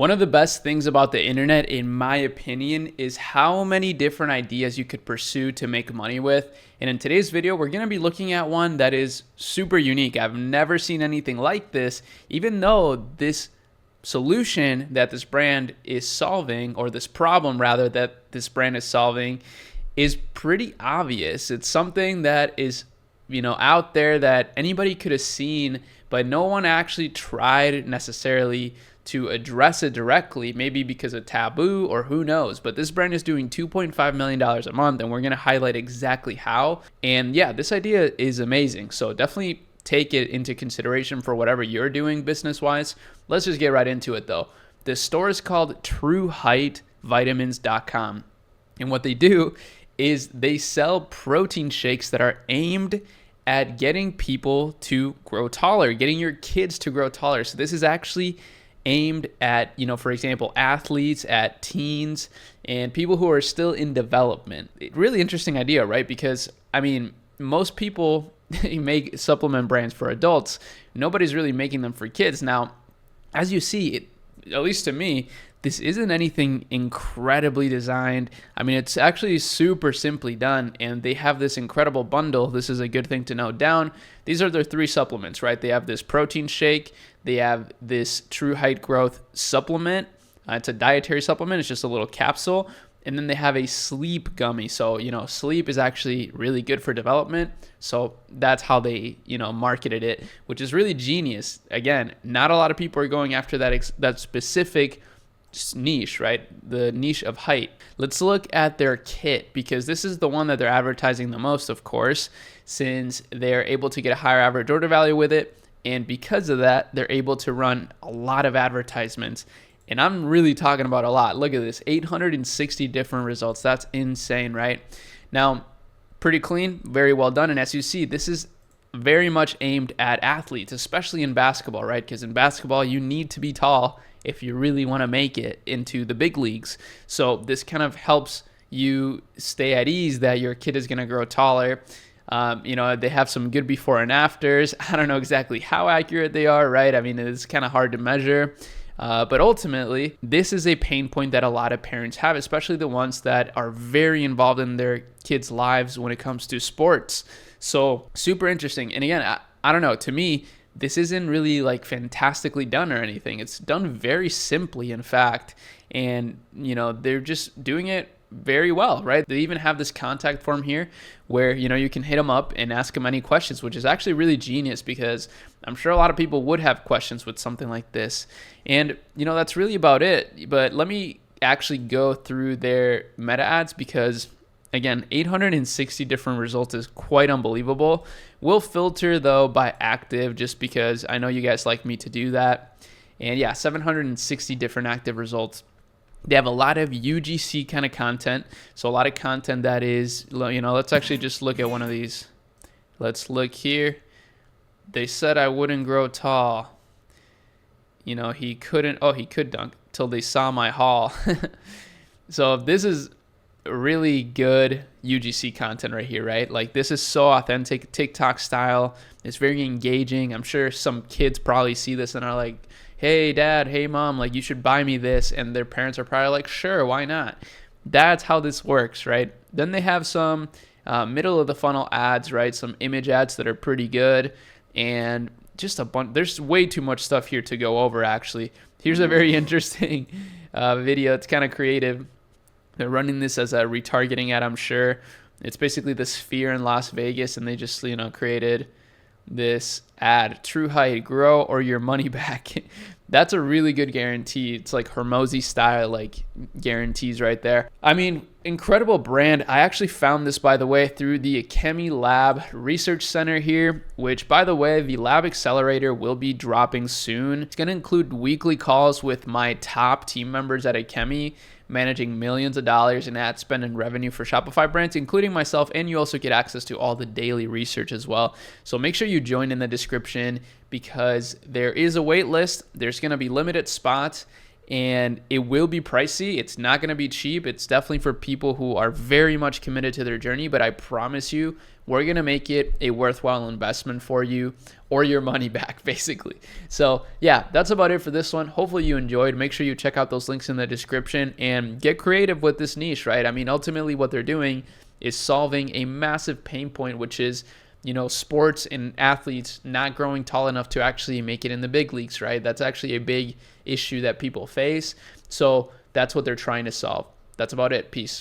One of the best things about the internet, in my opinion, is how many different ideas you could pursue to make money with. And in today's video, we're going to be looking at one that is super unique. I've never seen anything like this, even though this solution that this brand is solving, or this problem rather that this brand is solving, is pretty obvious. It's something that is, out there that anybody could have seen, but no one actually tried necessarily to address it directly, maybe because of taboo or who knows. But this brand is doing $2.5 million a month, and we're going to highlight exactly how. And yeah, this idea is amazing. So definitely take it into consideration for whatever you're doing business-wise. Let's just get right into it though. The store is called TrueHeightVitamins.com. And what they do is they sell protein shakes that are aimed at getting people to grow taller, getting your kids to grow taller. So this is actually aimed at, for example, athletes, at teens, and people who are still in development. Really interesting idea, right? Because, most people make supplement brands for adults. Nobody's really making them for kids. Now, as you see, at least to me, this isn't anything incredibly designed. It's actually super simply done, and they have this incredible bundle. This is a good thing to note down. These are their 3 supplements, right? They have this protein shake. They have this True Height Growth supplement. It's a dietary supplement. It's just a little capsule. And then they have a sleep gummy. So, sleep is actually really good for development. So that's how they, marketed it, which is really genius. Again, not a lot of people are going after that specific niche, right? The niche of height. Let's look at their kit, because this is the one that they're advertising the most, of course, since they're able to get a higher average order value with it. And because of that, they're able to run a lot of advertisements. And I'm really talking about a lot. Look at this, 860 different results. That's insane, right? Now, pretty clean, very well done. And as you see, this is very much aimed at athletes, especially in basketball, right? Because in basketball, you need to be tall if you really want to make it into the big leagues. So this kind of helps you stay at ease that your kid is going to grow taller. They have some good before and afters. I don't know exactly how accurate they are, right? It's kind of hard to measure. But ultimately, this is a pain point that a lot of parents have, especially the ones that are very involved in their kids' lives when it comes to sports. So super interesting. And again, I don't know, to me, this isn't really like fantastically done or anything. It's done very simply, in fact. And, they're just doing it very well, right? They even have this contact form here where, you can hit them up and ask them any questions, which is actually really genius, because I'm sure a lot of people would have questions with something like this. And, that's really about it. But let me actually go through their meta ads, because again, 860 different results is quite unbelievable. We'll filter though by active, just because I know you guys like me to do that. And yeah, 760 different active results. They have a lot of UGC kind of content. So a lot of content that is, let's actually just look at one of these. Let's look here. They said I wouldn't grow tall. He could dunk till they saw my haul. So this is really good UGC content right here, right? Like, this is so authentic, TikTok style. It's very engaging. I'm sure some kids probably see this and are like, hey dad, hey mom, like, you should buy me this. And their parents are probably like, sure, why not? That's how this works, right? Then they have some middle of the funnel ads, right? Some image ads that are pretty good, and just a bunch. There's way too much stuff here to go over, actually. Here's a very interesting video. It's kind of creative. They're running this as a retargeting ad, I'm sure. It's basically the Sphere in Las Vegas, and they just, created this ad: True Height, grow or your money back. That's a really good guarantee. It's like Hormozy style, like, guarantees right there. Incredible brand. I actually found this, by the way, through the Akemi Lab Research Center here, which, by the way, the Lab Accelerator will be dropping soon. It's going to include weekly calls with my top team members at Akemi, managing millions of dollars in ad spend and revenue for Shopify brands, including myself, and you also get access to all the daily research as well. So make sure you join in the description, because there is a wait list. There's going to be limited spots, and it will be pricey. It's not going to be cheap. It's definitely for people who are very much committed to their journey, but I promise you, we're going to make it a worthwhile investment for you or your money back, basically. So yeah, that's about it for this one. Hopefully you enjoyed. Make sure you check out those links in the description and get creative with this niche, right? I mean, ultimately what they're doing is solving a massive pain point, which is, sports and athletes not growing tall enough to actually make it in the big leagues, right? That's actually a big issue that people face. So that's what they're trying to solve. That's about it. Peace.